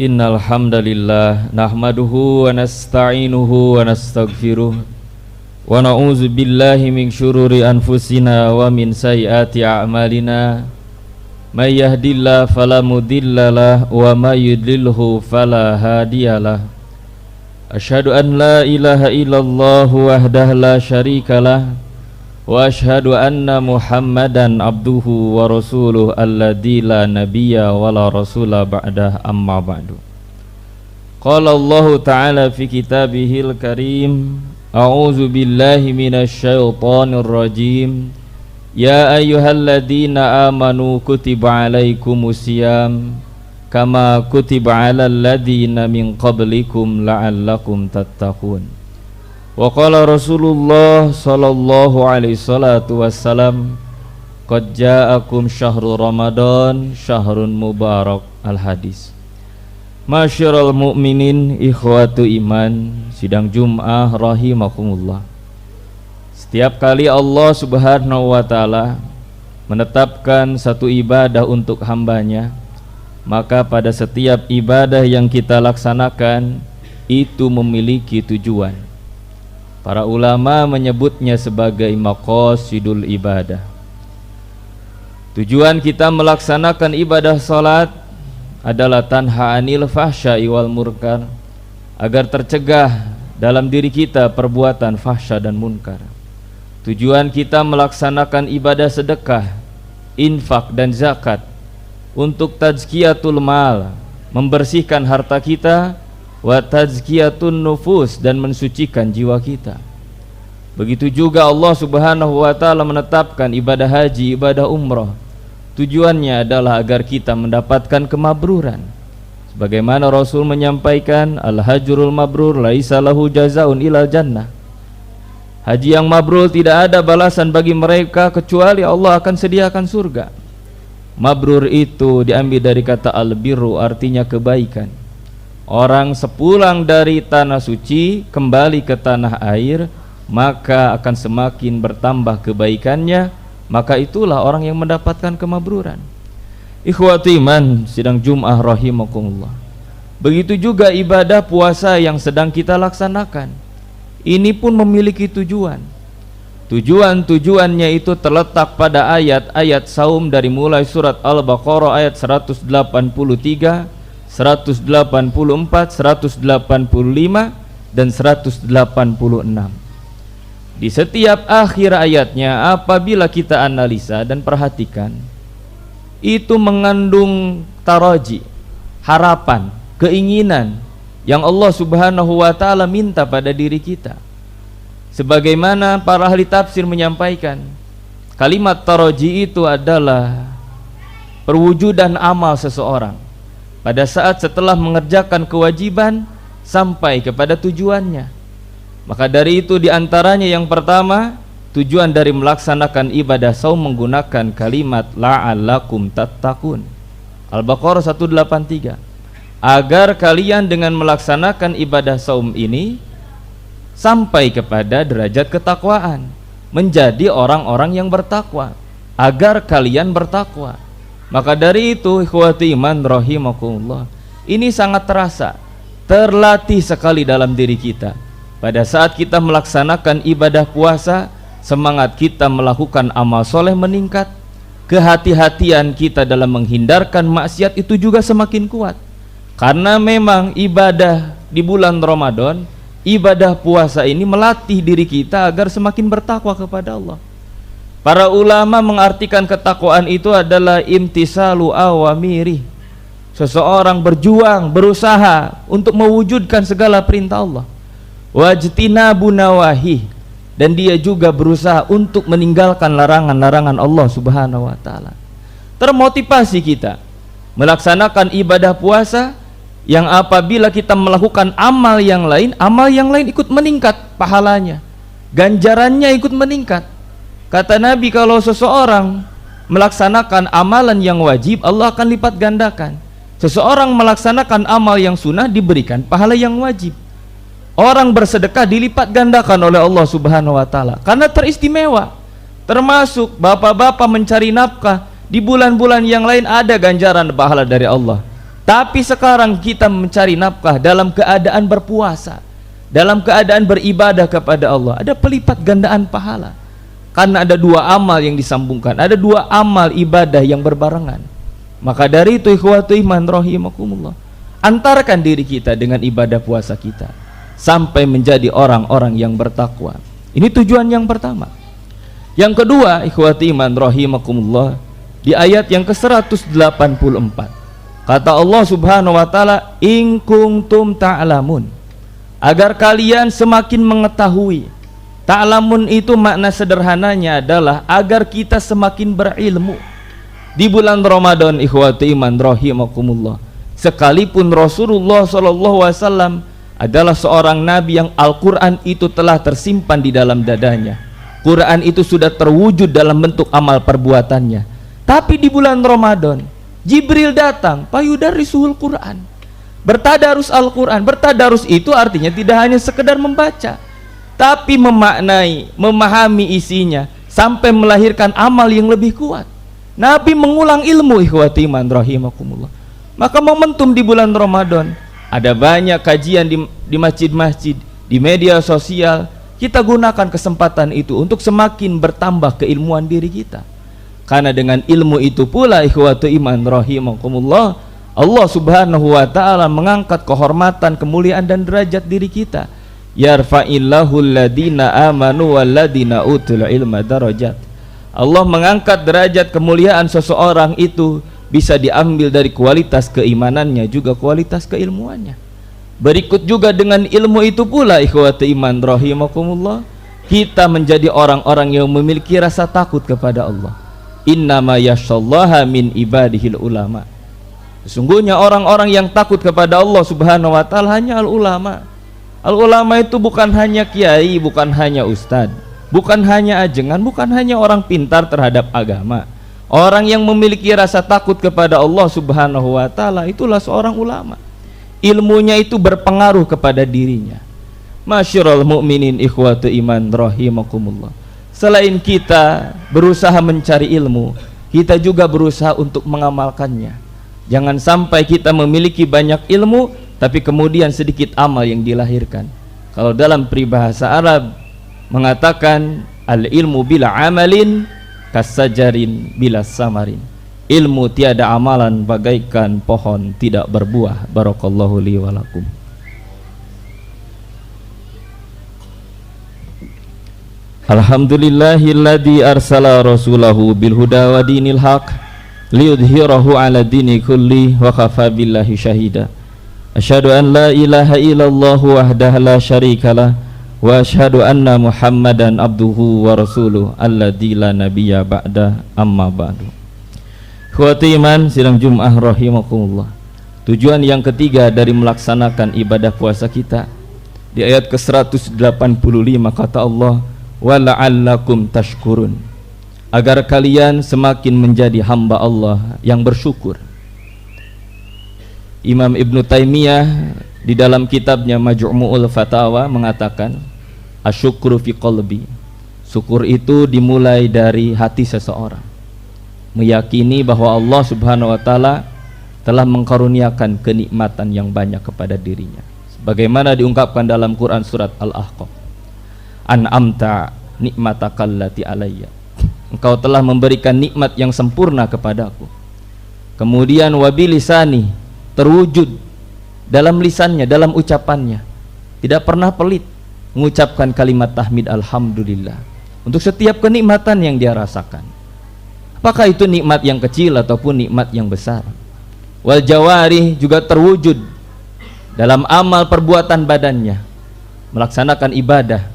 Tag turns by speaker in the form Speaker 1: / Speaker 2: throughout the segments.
Speaker 1: Innal hamdalillah nahmaduhu wa nasta'inuhu wa nastaghfiruh wa na'udzu billahi min syururi anfusina wa min sayyiati a'malina may yahdihillahu fala mudhillalah wa may yudlilhu fala hadiyalah. Asyhadu an la ilaha illallah wahdahu la syarikalah wa asyhadu anna Muhammadan abduhu wa rasuluh alladzi la nabiyya wa la rasula ba'dah, amma ba'du. Qala Allah ta'ala fi kitabihil karim, a'udzu billahi minasyaitonir rajim. Ya ayyuhalladzina amanu kutiba alaikumusiyam kama kutiba alal ladzina min qablikum la'allakum tattaqun. Wa qala Rasulullah sallallahu alaihi salatu wassalam, qad ja'akum syahrul Ramadan syahrun mubarak. Al-hadis. Masyiral mu'minin ikhwatu iman, sidang Jum'ah rahimakumullah. Setiap kali Allah subhanahu wa ta'ala menetapkan satu ibadah untuk hambanya, maka pada setiap ibadah yang kita laksanakan itu memiliki tujuan. Para ulama menyebutnya sebagai maqasidul ibadah. Tujuan kita melaksanakan ibadah salat adalah tanha anil fahsya'i wal munkar, agar tercegah dalam diri kita perbuatan fahsya dan munkar. Tujuan kita melaksanakan ibadah sedekah, infak dan zakat untuk tazkiyatul mal, membersihkan harta kita, wa tazkiyatun nufus, dan mensucikan jiwa kita. Begitu juga Allah subhanahu wa ta'ala menetapkan ibadah haji, ibadah umrah. Tujuannya adalah agar kita mendapatkan kemabruran. Sebagaimana Rasul menyampaikan, al-hajrul mabrur laisa lahu jazaun ilal jannah. Haji yang mabrur tidak ada balasan bagi mereka kecuali Allah akan sediakan surga. Mabrur itu diambil dari kata al-birru, artinya kebaikan. Orang sepulang dari tanah suci kembali ke tanah air, maka akan semakin bertambah kebaikannya. Maka itulah orang yang mendapatkan kemabruran. Ikhwati iman, sidang Jum'ah rahimakumullah. Begitu juga ibadah puasa yang sedang kita laksanakan, ini pun memiliki tujuan. Tujuannya itu terletak pada ayat-ayat saum dari mulai surat Al-Baqarah ayat 183, 184, 185 dan 186. Di setiap akhir ayatnya, apabila kita analisa dan perhatikan, itu mengandung taraji, harapan, keinginan yang Allah subhanahu wa ta'ala minta pada diri kita. Sebagaimana para ahli tafsir menyampaikan, kalimat taraji itu adalah perwujudan amal seseorang pada saat setelah mengerjakan kewajiban sampai kepada tujuannya. Maka dari itu diantaranya yang pertama, tujuan dari melaksanakan ibadah saum menggunakan kalimat la'allakum tattaqun. Al-Baqarah 183. Agar kalian dengan melaksanakan ibadah saum ini sampai kepada derajat ketakwaan, menjadi orang-orang yang bertakwa, agar kalian bertakwa. Maka dari itu ikhwati iman rahimakumullah, ini sangat terasa, terlatih sekali dalam diri kita. Pada saat kita melaksanakan ibadah puasa, semangat kita melakukan amal soleh meningkat, kehati-hatian kita dalam menghindarkan maksiat itu juga semakin kuat. Karena memang ibadah di bulan Ramadan, ibadah puasa ini melatih diri kita agar semakin bertakwa kepada Allah. Para ulama mengartikan ketakwaan itu adalah imtisalu awamiri. Seseorang berjuang, berusaha untuk mewujudkan segala perintah Allah. Wajtinabu nawahi, dan dia juga berusaha untuk meninggalkan larangan-larangan Allah subhanahu wa ta'ala. Termotivasi kita melaksanakan ibadah puasa, yang apabila kita melakukan amal yang lain ikut meningkat pahalanya, ganjarannya ikut meningkat. Kata Nabi, kalau seseorang melaksanakan amalan yang wajib, Allah akan lipat gandakan. Seseorang melaksanakan amal yang sunnah diberikan pahala yang wajib. Orang bersedekah dilipat gandakan oleh Allah subhanahu wa ta'ala, karena teristimewa. Termasuk bapak-bapak mencari nafkah di bulan-bulan yang lain ada ganjaran pahala dari Allah. Tapi sekarang kita mencari nafkah dalam keadaan berpuasa, dalam keadaan beribadah kepada Allah, ada pelipat gandaan pahala. Karena ada dua amal yang disambungkan, ada dua amal ibadah yang berbarengan. Maka dari itu ikhwatu iman rahimakumullah, antarkan diri kita dengan ibadah puasa kita sampai menjadi orang-orang yang bertakwa. Ini tujuan yang pertama. Yang kedua ikhwatu iman rahimakumullah, di ayat yang ke-184 kata Allah subhanahu wa ta'ala, in kuntum ta'lamun, agar kalian semakin mengetahui. Ta'lamun itu makna sederhananya adalah agar kita semakin berilmu. Di bulan Ramadan ikhwati iman rahimakumullah, sekalipun Rasulullah SAW adalah seorang nabi yang Al-Quran itu telah tersimpan di dalam dadanya, Quran itu sudah terwujud dalam bentuk amal perbuatannya, tapi di bulan Ramadan Jibril datang, payudarrisuhul Quran, bertadarus Al-Quran. Bertadarus itu artinya tidak hanya sekedar membaca, tapi memaknai, memahami isinya sampai melahirkan amal yang lebih kuat. Nabi mengulang ilmu ikhwati iman rahimakumullah. Maka momentum di bulan Ramadan, ada banyak kajian di masjid-masjid, di media sosial. Kita gunakan kesempatan itu untuk semakin bertambah keilmuan diri kita. Karena dengan ilmu itu pula ikhwatu iman rahimakumullah, Allah subhanahu wa ta'ala mengangkat kehormatan, kemuliaan dan derajat diri kita. Yarfa'illahu alladhina amanu walladhina utul ilma darajat. Allah mengangkat derajat kemuliaan seseorang itu bisa diambil dari kualitas keimanannya, juga kualitas keilmuannya. Berikut juga dengan ilmu itu pula ikhwati iman rahimakumullah, kita menjadi orang-orang yang memiliki rasa takut kepada Allah. Innama yashallaha min ibadihil ulama. Sesungguhnya orang-orang yang takut kepada Allah subhanahu wa ta'ala hanya al-ulama. Al-ulama itu bukan hanya kiai, bukan hanya ustadz, bukan hanya ajengan, bukan hanya orang pintar terhadap agama. Orang yang memiliki rasa takut kepada Allah subhanahu wa ta'ala itulah seorang ulama. Ilmunya itu berpengaruh kepada dirinya. Masyarul mu'minin ikhwatu iman rahimakumullah, selain kita berusaha mencari ilmu, kita juga berusaha untuk mengamalkannya. Jangan sampai kita memiliki banyak ilmu tapi kemudian sedikit amal yang dilahirkan. Kalau dalam peribahasa Arab mengatakan al ilmu bila amalin kasajarin bila samarin. Ilmu tiada amalan bagaikan pohon tidak berbuah. Barakallahu li wa lakum. Alhamdulillahilladzi arsala rasulahu bil huda wa dinil haq liyudhhirahu ala dini kulli wa kafa billahi syahida. Asyhadu an la ilaha illallah wahdahu la syarikalah wa asyhadu anna Muhammadan abduhu wa rasuluh alladzi la nabiyya ba'da, amma ba'du. Ikhwati iman sidang Jumat rahimakumullah, tujuan yang ketiga dari melaksanakan ibadah puasa kita, di ayat ke-185 kata Allah, wa la'allakum tashkurun, agar kalian semakin menjadi hamba Allah yang bersyukur. Imam Ibn Taimiyah di dalam kitabnya Majmu'ul Fatawa mengatakan, asyukru fi qalbi, syukur itu dimulai dari hati seseorang, meyakini bahwa Allah subhanahu wa ta'ala telah mengkaruniakan kenikmatan yang banyak kepada dirinya, sebagaimana diungkapkan dalam Quran surat Al-Ahqaf, an'amta nikmatakallati alayya, engkau telah memberikan nikmat yang sempurna kepadaku. Kemudian wabilisani, terwujud dalam lisannya, dalam ucapannya, tidak pernah pelit mengucapkan kalimat tahmid alhamdulillah untuk setiap kenikmatan yang dia rasakan, apakah itu nikmat yang kecil ataupun nikmat yang besar. Wal jawari, juga terwujud dalam amal perbuatan badannya, melaksanakan ibadah,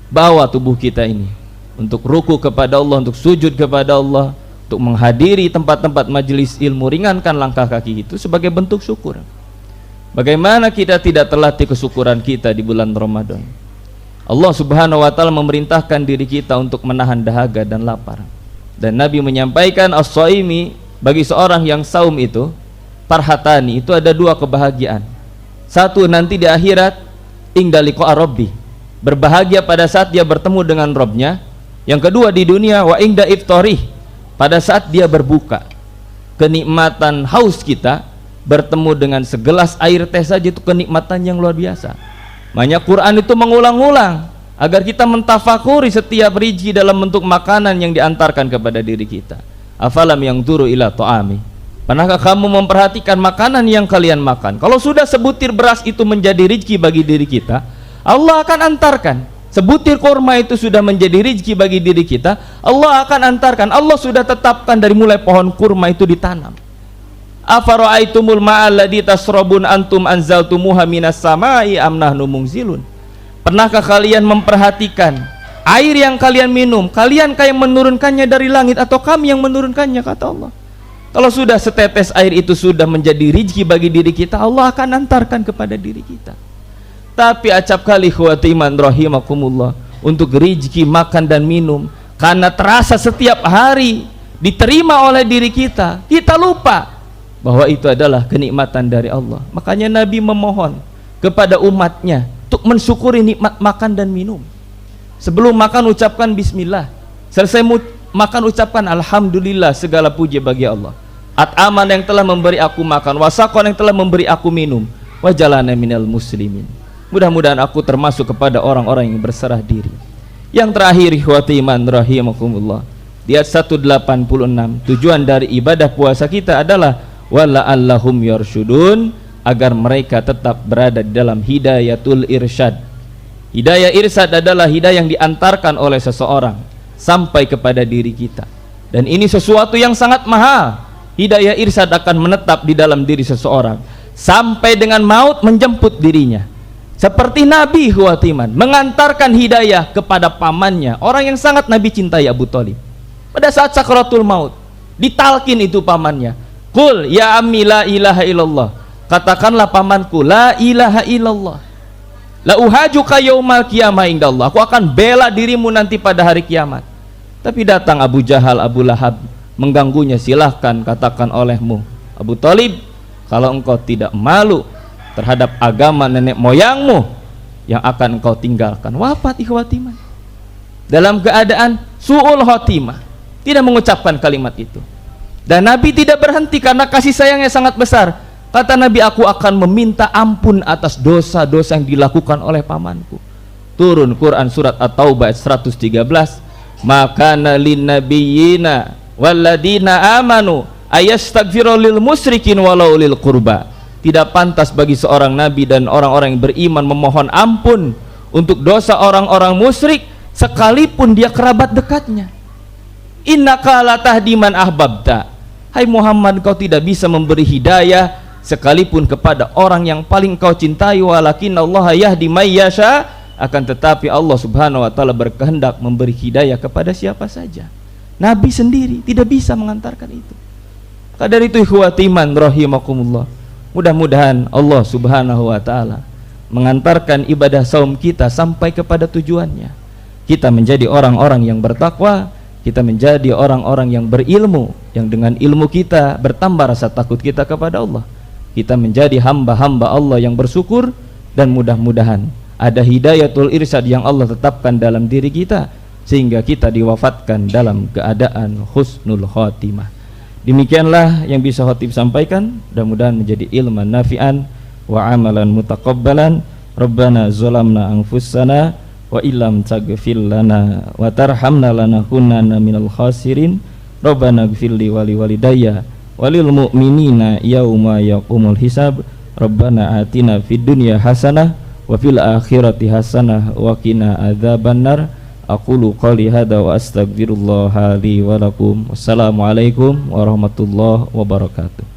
Speaker 1: bawa tubuh kita ini untuk ruku kepada Allah, untuk sujud kepada Allah, untuk menghadiri tempat-tempat majelis ilmu, ringankan langkah kaki itu sebagai bentuk syukur. Bagaimana kita tidak terlatih kesyukuran kita di bulan Ramadan? Allah subhanahu wa ta'ala memerintahkan diri kita untuk menahan dahaga dan lapar, dan Nabi menyampaikan as-shaimi, bagi seorang yang saum itu farhatani, itu ada dua kebahagiaan. Satu nanti di akhirat, inda liqa rabbi, berbahagia pada saat dia bertemu dengan Rabbnya. Yang kedua di dunia, wa inda iftarih, pada saat dia berbuka. Kenikmatan haus kita bertemu dengan segelas air teh saja itu kenikmatan yang luar biasa. Makanya Quran itu mengulang-ulang agar kita mentafakuri setiap rizki dalam bentuk makanan yang diantarkan kepada diri kita. Afalam yang turu ila ta'ami, pernahkah kamu memperhatikan makanan yang kalian makan? Kalau sudah sebutir beras itu menjadi rizki bagi diri kita, Allah akan antarkan. Sebutir kurma itu sudah menjadi rizki bagi diri kita, Allah akan antarkan. Allah sudah tetapkan dari mulai pohon kurma itu ditanam. Afara'aitumul ma'alladzi tasrabun antum anzaltumuha minas samai am nahnu munzilun. Pernahkah kalian memperhatikan air yang kalian minum, kalian kayak menurunkannya dari langit atau kami yang menurunkannya, kata Allah. Kalau sudah setetes air itu sudah menjadi rizki bagi diri kita, Allah akan antarkan kepada diri kita. Tapi acap kali ikhwati iman rahimakumullah, untuk rizki makan dan minum karena terasa setiap hari diterima oleh diri kita, kita lupa bahwa itu adalah kenikmatan dari Allah. Makanya Nabi memohon kepada umatnya untuk mensyukuri nikmat makan dan minum. Sebelum makan ucapkan bismillah, selesai makan ucapkan alhamdulillah, segala puji bagi Allah. At'aman yang telah memberi aku makan, wasaqon yang telah memberi aku minum, wa jalana minal muslimin. Mudah-mudahan aku termasuk kepada orang-orang yang berserah diri. Yang terakhir ikhwati iman rahimakumullah, di ayat 186, tujuan dari ibadah puasa kita adalah wala'allahum yarsyudun, agar mereka tetap berada di dalam hidayatul irsyad. Hidayah irsyad adalah hidayah yang diantarkan oleh seseorang sampai kepada diri kita, dan ini sesuatu yang sangat mahal. Hidayah irsyad akan menetap di dalam diri seseorang sampai dengan maut menjemput dirinya. Seperti Nabi Huwatiman mengantarkan hidayah kepada pamannya, orang yang sangat Nabi cintai, Abu Thalib. Pada saat sakratul maut, ditalkin itu pamannya, "Qul ya ammi la ilaha illallah." Katakanlah pamanku, la ilaha illallah. La uhajuka yaumal qiyamah indallah. Aku akan bela dirimu nanti pada hari kiamat. Tapi datang Abu Jahal, Abu Lahab mengganggunya. Silahkan katakan olehmu, Abu Thalib, kalau engkau tidak malu terhadap agama nenek moyangmu, yang akan engkau tinggalkan. Wafat ikhwatimah dalam keadaan su'ul khotimah, tidak mengucapkan kalimat itu. Dan Nabi tidak berhenti karena kasih sayangnya sangat besar. Kata Nabi, aku akan meminta ampun atas dosa-dosa yang dilakukan oleh pamanku. Turun Quran surat At-Taubah ayat 113, maka lin nabiyina walladina amanu ayastaghfiru lil musyrikin walau lil qurba. Tidak pantas bagi seorang nabi dan orang-orang yang beriman memohon ampun untuk dosa orang-orang musyrik sekalipun dia kerabat dekatnya. Innaka la tahdi man ahbabta. Hai Muhammad, kau tidak bisa memberi hidayah sekalipun kepada orang yang paling kau cintai, walakin Allah yahdi may yasha, akan tetapi Allah subhanahu wa ta'ala berkehendak memberi hidayah kepada siapa saja. Nabi sendiri tidak bisa mengantarkan itu. Maka dari itu ikhwati iman rahimakumullah, mudah-mudahan Allah subhanahu wa ta'ala mengantarkan ibadah saum kita sampai kepada tujuannya. Kita menjadi orang-orang yang bertakwa, kita menjadi orang-orang yang berilmu, yang dengan ilmu kita bertambah rasa takut kita kepada Allah. Kita menjadi hamba-hamba Allah yang bersyukur, dan mudah-mudahan ada hidayatul irsyad yang Allah tetapkan dalam diri kita sehingga kita diwafatkan dalam keadaan husnul khotimah. Demikianlah yang bisa khatib sampaikan, mudah-mudahan menjadi ilman nafi'an wa amalan mutaqabbalan. Rabbana zalamna anfusana wa illam taghfir lana wa tarhamna lanakunanna minal khasirin. Rabbana ighfirli wa liwalidayya walil mu'minina yauma yaqumul hisab. Rabbana atina fid dunya hasanah wa fil akhirati hasanah wa qina adzabannar. Aqulu qali hadza wa astaghfirullaha li wa lakum. Wassalamualaikum warahmatullahi wabarakatuh.